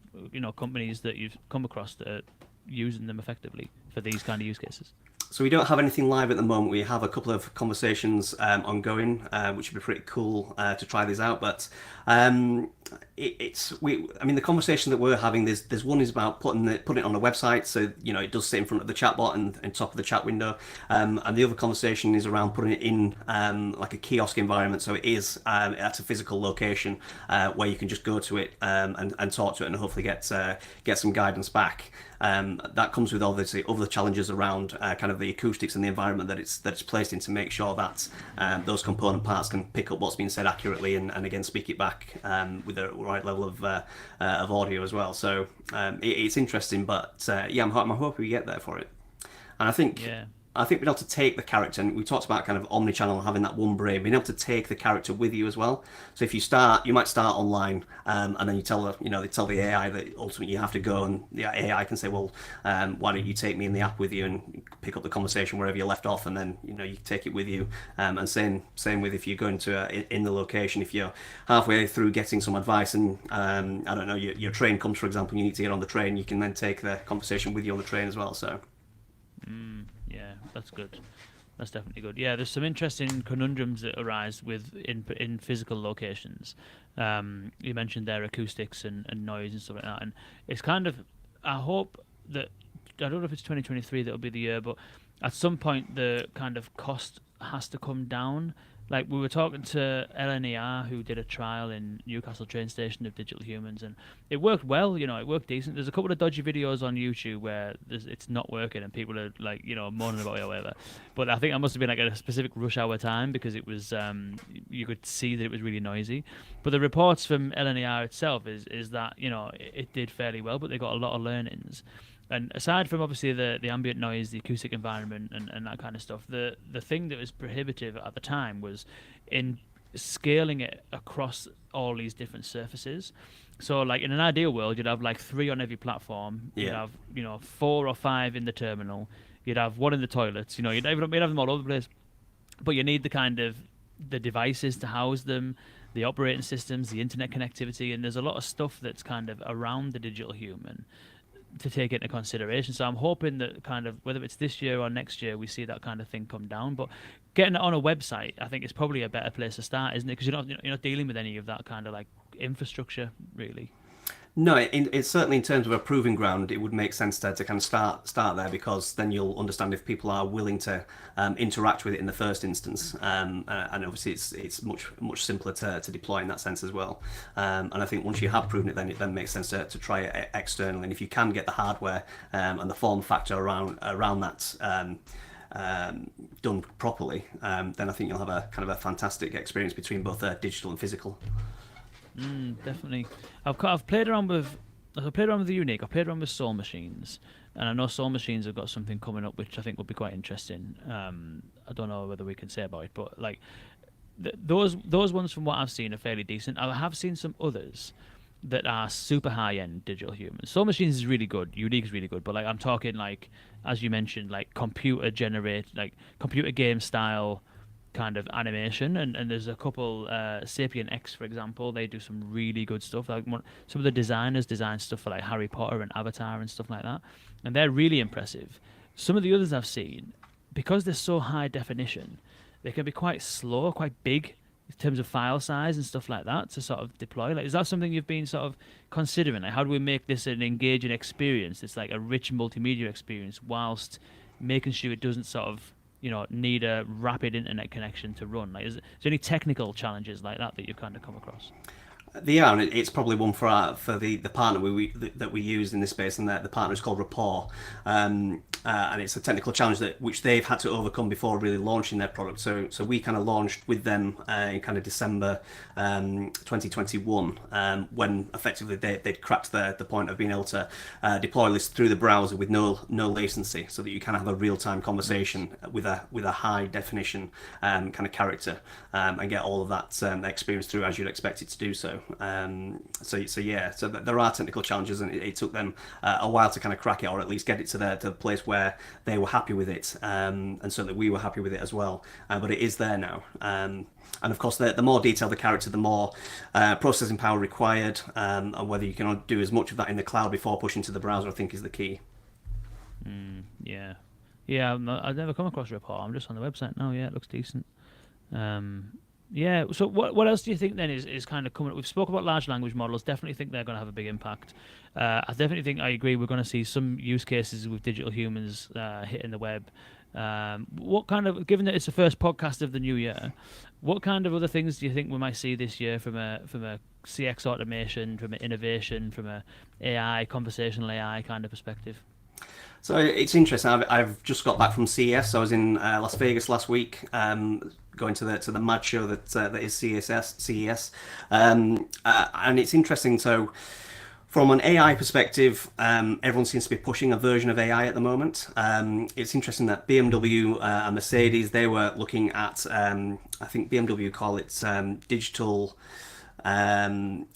companies that you've come across that are using them effectively for these kind of use cases? So we don't have anything live at the moment. We have a couple of conversations ongoing, which would be pretty cool to try these out. But I mean, the conversation that we're having, there's one is about putting it on a website, so it does sit in front of the chatbot and top of the chat window. And the other conversation is around putting it in like a kiosk environment, so it is at a physical location where you can just go to it and talk to it, and hopefully get some guidance back. That comes with obviously other challenges around kind of the acoustics and the environment that it's placed in, to make sure that those component parts can pick up what's being said accurately, and again speak it back with the right level of audio as well. So it's interesting, but yeah, I'm hoping we get there for it. And I think Yeah. I think being able to take the character, and we talked about kind of omni-channel, having that one brain, being able to take the character with you as well. So if you might start online, and then you tell they tell the AI that ultimately you have to go, and the AI can say, well, why don't you take me in the app with you and pick up the conversation wherever you left off, and then you take it with you. And same with if you're going to in the location, if you're halfway through getting some advice, and I don't know, your train comes, for example, you need to get on the train, you can then take the conversation with you on the train as well. So. Yeah, that's good. That's definitely good. Yeah, there's some interesting conundrums that arise with in physical locations. You mentioned their acoustics and noise and stuff like that, and it's kind of. I hope that I don't know if it's 2023 that'll be the year, but at some point the kind of cost has to come down. Like we were talking to LNER, who did a trial in Newcastle train station of digital humans, and it worked well. It worked decent. There's a couple of dodgy videos on YouTube where it's not working, and people are like, moaning about it or whatever. But I think that must have been like at a specific rush hour time, because it was you could see that it was really noisy. But the reports from LNER itself is that it did fairly well, but they got a lot of learnings. And aside from obviously the ambient noise, the acoustic environment, and that kind of stuff, the thing that was prohibitive at the time was in scaling it across all these different surfaces. So, like in an ideal world, you'd have like 3 on every platform. Yeah. You'd have 4 or 5 in the terminal. You'd have 1 in the toilets. You'd have them all over the place. But you need the devices to house them, the operating systems, the internet connectivity, and there's a lot of stuff that's kind of around the digital human to take into consideration. So I'm hoping that kind of whether it's this year or next year, we see that kind of thing come down. But getting it on a website, I think, is probably a better place to start, isn't it? Because you're not dealing with any of that kind of like infrastructure, really. No, it's certainly in terms of a proving ground, it would make sense to kind of start there, because then you'll understand if people are willing to interact with it in the first instance, and obviously it's much simpler to deploy in that sense as well. And I think once you have proven it, then it makes sense to try it externally. And if you can get the hardware and the form factor around that done properly, then I think you'll have a kind of a fantastic experience between both digital and physical. Definitely. I've played around with the Unique. I've played around with Soul Machines, and I know Soul Machines have got something coming up which I think will be quite interesting. I don't know whether we can say about it, but like those ones from what I've seen are fairly decent. I have seen some others that are super high end digital humans. Soul Machines is really good. Unique is really good, but like I'm talking like, as you mentioned, like computer game style kind of animation, and there's a couple Sapien X, for example. They do some really good stuff. Like some of the designers design stuff for like Harry Potter and Avatar and stuff like that, and they're really impressive. Some of the others I've seen, because they're so high definition, they can be quite slow, quite big in terms of file size and stuff like that to sort of deploy. Like, is that something you've been sort of considering? Like, how do we make this an engaging experience? It's like a rich multimedia experience whilst making sure it doesn't sort of need a rapid internet connection to run. Like, is there any technical challenges like that you've kind of come across? Yeah, and it's probably one for the partner that we use in this space, and the partner is called Rapport, and it's a technical challenge which they've had to overcome before really launching their product. So we kind of launched with them in kind of December 2021, when effectively they'd cracked the point of being able to deploy this through the browser with no latency, so that you can have a real time conversation with a high definition kind of character, and get all of that experience through as you'd expect it to do so. So there are technical challenges, and it took them a while to kind of crack it, or at least get it to the place where they were happy with it, and so that we were happy with it as well. But it is there now. And of course, the more detailed the character, the more processing power required, and whether you can do as much of that in the cloud before pushing to the browser, I think, is the key. Yeah. I've never come across Rapport. I'm just on the website now. Yeah, it looks decent. Yeah. So what else do you think then is kind of coming up? We've spoke about large language models. Definitely think they're going to have a big impact. I definitely think I agree. We're going to see some use cases with digital humans hitting the web. What kind of, given that it's the first podcast of the new year, what kind of other things do you think we might see this year from a CX automation, from an innovation, from a AI, conversational AI kind of perspective? So it's interesting. I've just got back from CES. I was in Las Vegas last week, going to the mad show that is CES, and it's interesting. So From an AI perspective, everyone seems to be pushing a version of AI at the moment. It's interesting that BMW and Mercedes, they were looking at, I think BMW call it digital in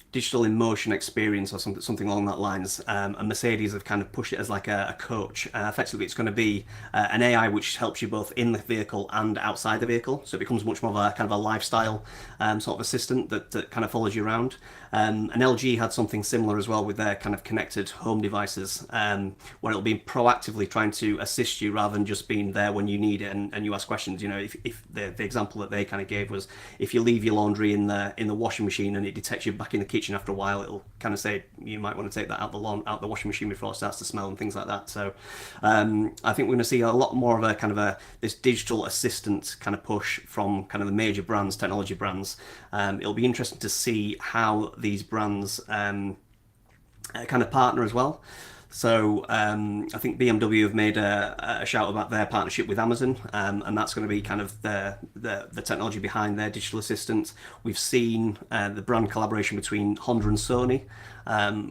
motion experience or something along that lines. And Mercedes have kind of pushed it as like a coach. Effectively, it's going to be an AI which helps you both in the vehicle and outside the vehicle. So it becomes much more of a kind of a lifestyle sort of assistant that kind of follows you around. And LG had something similar as well with their kind of connected home devices, where it'll be proactively trying to assist you rather than just being there when you need it and you ask questions. You know, if the example that they kind of gave was if you leave your laundry in the washing machine and it detects you back in the kitchen after a while, it'll kind of say you might want to take that out the washing machine before it starts to smell and things like that. So I think we're going to see a lot more of a kind of this digital assistant kind of push from kind of the major brands, technology brands. It'll be interesting to see how these brands kind of partner as well. So I think BMW have made a shout about their partnership with Amazon, and that's going to be kind of the technology behind their digital assistant. We've seen the brand collaboration between Honda and Sony.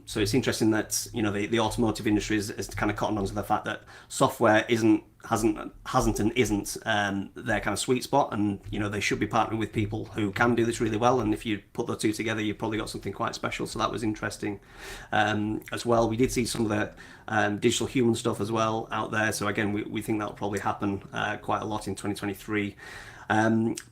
So it's interesting that the automotive industry is kind of cottoned onto the fact that software hasn't and isn't their kind of sweet spot, and they should be partnering with people who can do this really well. And if you put the two together, you've probably got something quite special. So that was interesting as well. We did see some of the digital human stuff as well out there. So again, we think that'll probably happen quite a lot in 2023.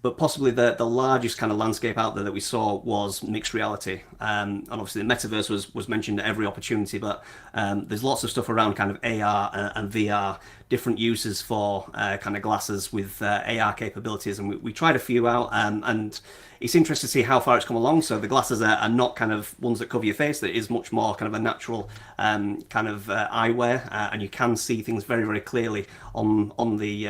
But possibly the largest kind of landscape out there that we saw was mixed reality. And obviously the metaverse was mentioned at every opportunity, but there's lots of stuff around kind of AR and VR, different uses for kind of glasses with AR capabilities. And we tried a few out, and it's interesting to see how far it's come along. So the glasses are not kind of ones that cover your face. That is much more kind of a natural kind of eyewear, and you can see things very, very clearly on the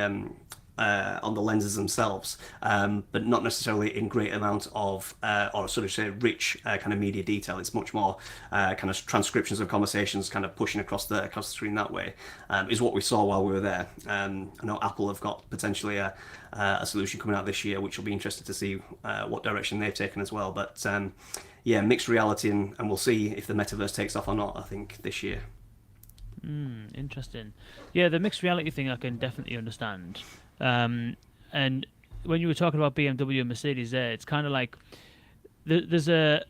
lenses themselves, but not necessarily in great amount of, or sort of say rich kind of media detail. It's much more kind of transcriptions of conversations kind of pushing across the screen that way, is what we saw while we were there. I know Apple have got potentially a solution coming out this year, which will be interesting to see what direction they've taken as well. But yeah, mixed reality, and we'll see if the metaverse takes off or not, I think, this year. Interesting. Yeah, the mixed reality thing I can definitely understand. And when you were talking about BMW and Mercedes there, it's kind of like there's a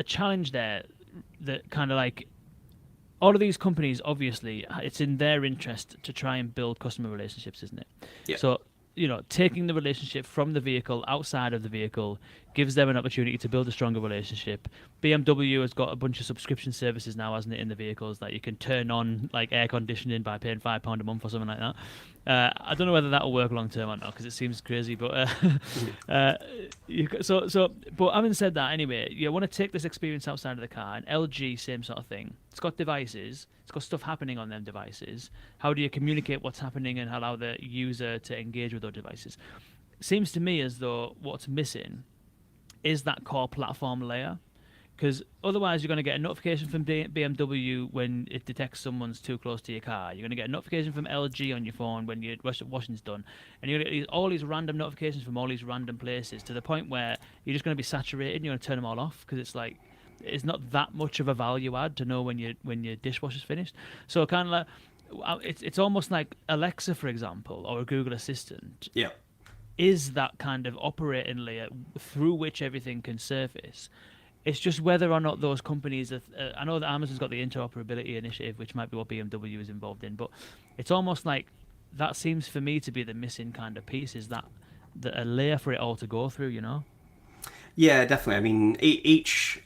challenge there that kind of like all of these companies, obviously, it's in their interest to try and build customer relationships, isn't it? Yeah. So, taking the relationship from the vehicle outside of the vehicle gives them an opportunity to build a stronger relationship. BMW has got a bunch of subscription services now, hasn't it, in the vehicles that you can turn on, like air conditioning by paying £5 a month or something like that. I don't know whether that will work long term or not, because it seems crazy. But but having said that, anyway, you want to take this experience outside of the car. And LG, same sort of thing. It's got devices. It's got stuff happening on them devices. How do you communicate what's happening and allow the user to engage with those devices? It seems to me as though what's missing is that core platform layer. Because otherwise you're going to get a notification from BMW when it detects someone's too close to your car. You're going to get a notification from LG on your phone when your washing's done. And you're going to get all these random notifications from all these random places, to the point where you're just going to be saturated and you're going to turn them all off, because it's like, it's not that much of a value add to know when your dishwasher's finished. So kind of like, it's almost like Alexa, for example, or a Google Assistant. Yeah. Is that kind of operating layer through which everything can surface. It's just whether or not those companies I know that Amazon's got the interoperability initiative, which might be what BMW is involved in, but it's almost like that seems for me to be the missing kind of piece, is that a layer for it all to go through, Yeah, definitely. I mean, each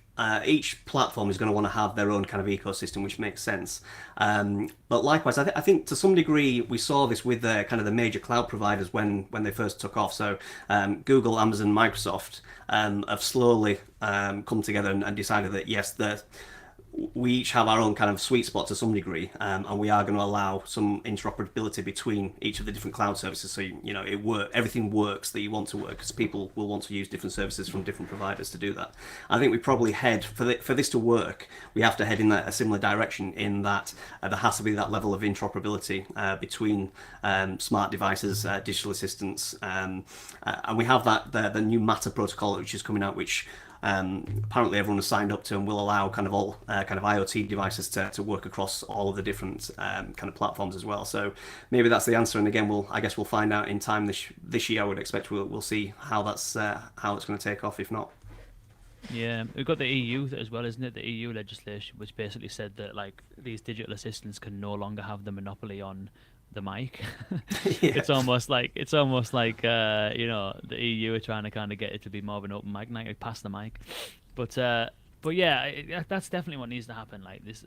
platform is going to want to have their own kind of ecosystem, which makes sense. But likewise, I think to some degree we saw this with the kind of the major cloud providers when they first took off. So Google, Amazon, Microsoft have slowly come together and decided that yes, we each have our own kind of sweet spot to some degree, and we are going to allow some interoperability between each of the different cloud services. So everything works that you want to work, because people will want to use different services from different providers to do that. I think we probably head for this to work. We have to head in a similar direction, in that there has to be that level of interoperability between smart devices, digital assistants, and we have the new Matter protocol which is coming out, which apparently everyone has signed up to and will allow kind of all kind of IoT devices to work across all of the different kind of platforms as well. So maybe that's the answer. And again, I guess we'll find out in time this year. I would expect we'll see how it's going to take off. If not. Yeah, we've got the EU as well, isn't it? The EU legislation, which basically said that like these digital assistants can no longer have the monopoly on the mic. Yeah. It's almost like the EU are trying to kind of get it to be more of an open mic, like pass the mic. But yeah, that's definitely what needs to happen. Like this,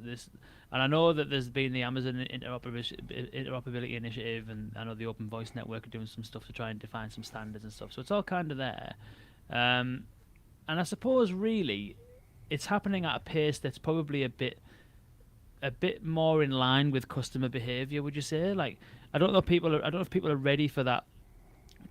and I know that there's been the Amazon interoperability initiative, and I know the Open Voice Network are doing some stuff to try and define some standards and stuff. So it's all kind of there. And I suppose really, it's happening at a pace that's probably a bit more in line with customer behavior. Would you say? Like, I don't know if people are ready for that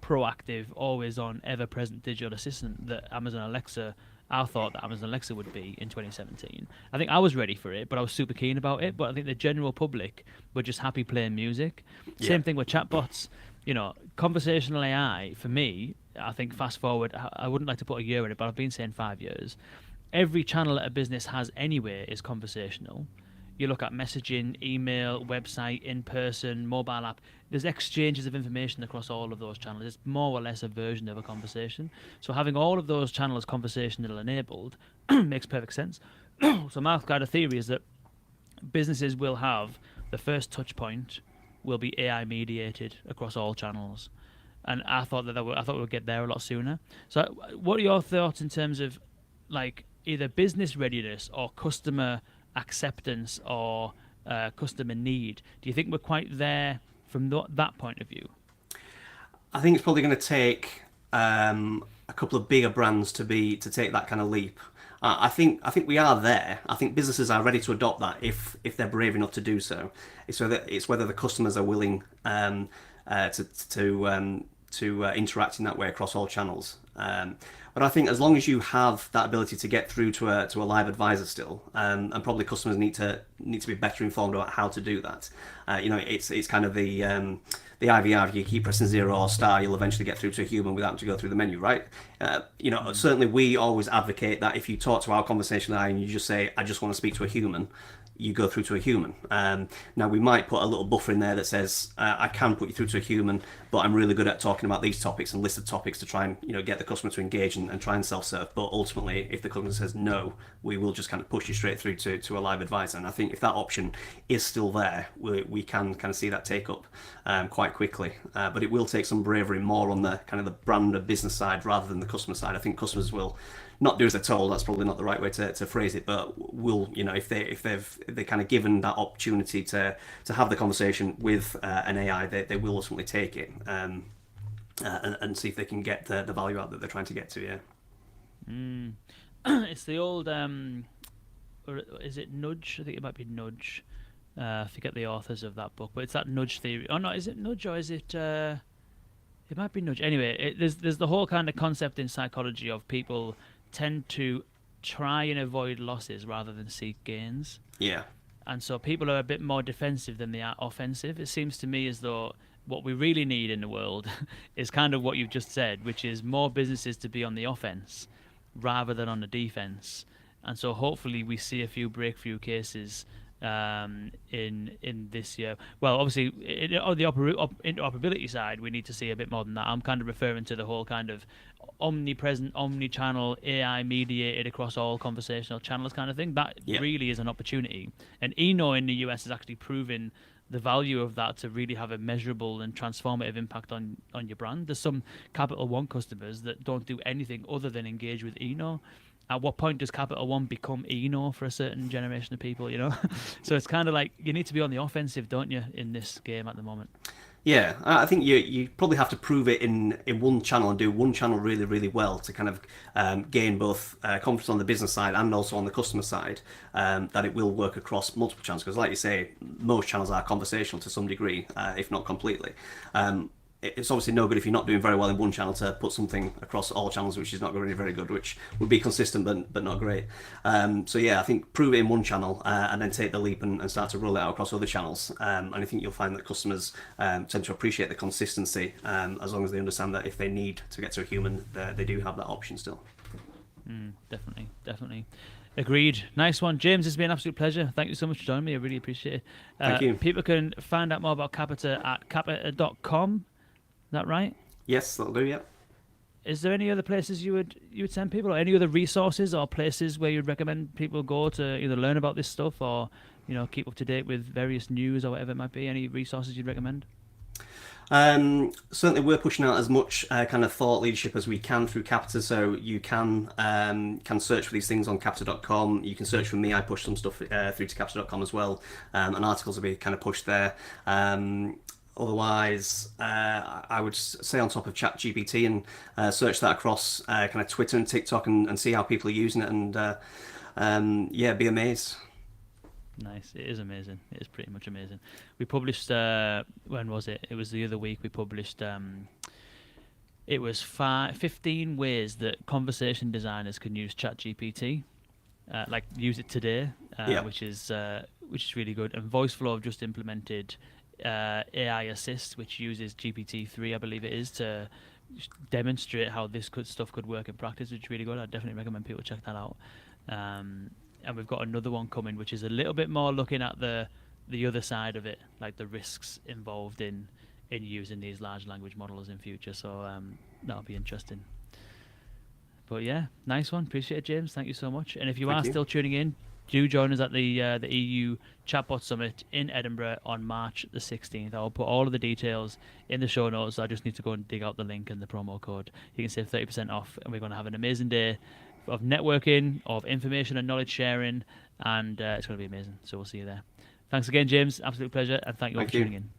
proactive, always on, ever present digital assistant that Amazon Alexa. I thought that Amazon Alexa would be in 2017. I think I was ready for it, but I was super keen about it. But I think the general public were just happy playing music. Yeah. Same thing with chatbots. Conversational AI for me. I think fast forward, I wouldn't like to put a year in it, but I've been saying 5 years. Every channel that a business has anyway is conversational. You look at messaging, email, website, in-person, mobile app. There's exchanges of information across all of those channels. It's more or less a version of a conversation. So having all of those channels conversational enabled makes perfect sense. So my kind of theory is that businesses will have the first touch point will be AI mediated across all channels. And I thought we would get there a lot sooner. So, what are your thoughts in terms of, like, either business readiness or customer acceptance or customer need? Do you think we're quite there from that point of view? I think it's probably going to take a couple of bigger brands to take that kind of leap. I think we are there. I think businesses are ready to adopt that if they're brave enough to do so. It's whether the customers are willing to interact in that way across all channels. But I think as long as you have that ability to get through to a live advisor still, and probably customers need to be better informed about how to do that. It's kind of the IVR. If you keep pressing 0 or star, you'll eventually get through to a human without having to go through the menu, right? Certainly we always advocate that if you talk to our conversational AI and you just say, I just want to speak to a human, you go through to a human. Now we might put a little buffer in there that says I can put you through to a human, but I'm really good at talking about these topics and list of topics to try and get the customer to engage and try and self-serve. But ultimately, if the customer says no, we will just kind of push you straight through to a live advisor. And I think if that option is still there, we can kind of see that take up quite quickly. But it will take some bravery more on the kind of the brand and business side rather than the customer side. I think customers will not do as they're told. That's probably not the right way to phrase it, but will, if they're kind of given that opportunity to have the conversation with an AI, they will ultimately take it and see if they can get the value out that they're trying to get to. Yeah. It's the old or is it nudge? I think it might be nudge. I forget the authors of that book, but it's that nudge theory. Oh no, is it nudge or is it? It might be nudge. Anyway, there's the whole kind of concept in psychology of people tend to try and avoid losses rather than seek gains. Yeah. And so people are a bit more defensive than they are offensive. It seems to me as though what we really need in the world is kind of what you've just said, which is more businesses to be on the offense rather than on the defense. And so hopefully we see a few breakthrough cases in this year. Well, obviously, on the interoperability side, we need to see a bit more than that. I'm kind of referring to the whole kind of omnipresent, omni-channel, AI mediated across all conversational channels kind of thing. That really is an opportunity. And Eno in the US is actually proving the value of that to really have a measurable and transformative impact on your brand. There's some Capital One customers that don't do anything other than engage with Eno. At what point does Capital One become Eno for a certain generation of people, So it's kind of like you need to be on the offensive, don't you, in this game at the moment? Yeah, I think you probably have to prove it in one channel and do one channel really, really well to kind of gain both confidence on the business side and also on the customer side, that it will work across multiple channels. Because like you say, most channels are conversational to some degree, if not completely. It's obviously no good if you're not doing very well in one channel to put something across all channels, which is not really very good, which would be consistent but not great. So yeah, I think prove it in one channel and then take the leap and start to roll it out across other channels. And I think you'll find that customers tend to appreciate the consistency as long as they understand that if they need to get to a human, they do have that option still. Definitely, definitely. Agreed. Nice one. James, it's been an absolute pleasure. Thank you so much for joining me. I really appreciate it. Thank you. People can find out more about Capita at capita.com. Is that right? Yes, that'll do. Yeah. Is there any other places you would send people, or any other resources or places where you'd recommend people go to either learn about this stuff or keep up to date with various news or whatever it might be? Any resources you'd recommend? Certainly, we're pushing out as much kind of thought leadership as we can through Capita. So you can search for these things on capita.com. You can search for me. I push some stuff through to capita.com as well, and articles will be kind of pushed there. Otherwise, I would stay on top of ChatGPT and search that across kind of Twitter and TikTok and see how people are using it and yeah, be amazed. Nice. It is amazing. It is pretty much amazing. We published, when was it? It was the other week. We published, it was 15 ways that conversation designers can use ChatGPT, like use it today, Yeah. which is really good. And VoiceFlow have just implemented AI Assist, which uses GPT-3, I believe it is, to demonstrate how this stuff could work in practice, which is really good. I definitely recommend people check that out. And we've got another one coming, which is a little bit more looking at the other side of it, like the risks involved in using these large language models in future. So that'll be interesting. But yeah, nice one. Appreciate it, James. Thank you so much. And if you Thank are you. still tuning in, do join us at the EU Chatbot Summit in Edinburgh on March the 16th. I'll put all of the details in the show notes. I just need to go and dig out the link and the promo code. You can save 30% off, and we're going to have an amazing day of networking, of information and knowledge sharing, and it's going to be amazing. So we'll see you there. Thanks again, James. Absolute pleasure, and thank you all Thank for you. tuning in.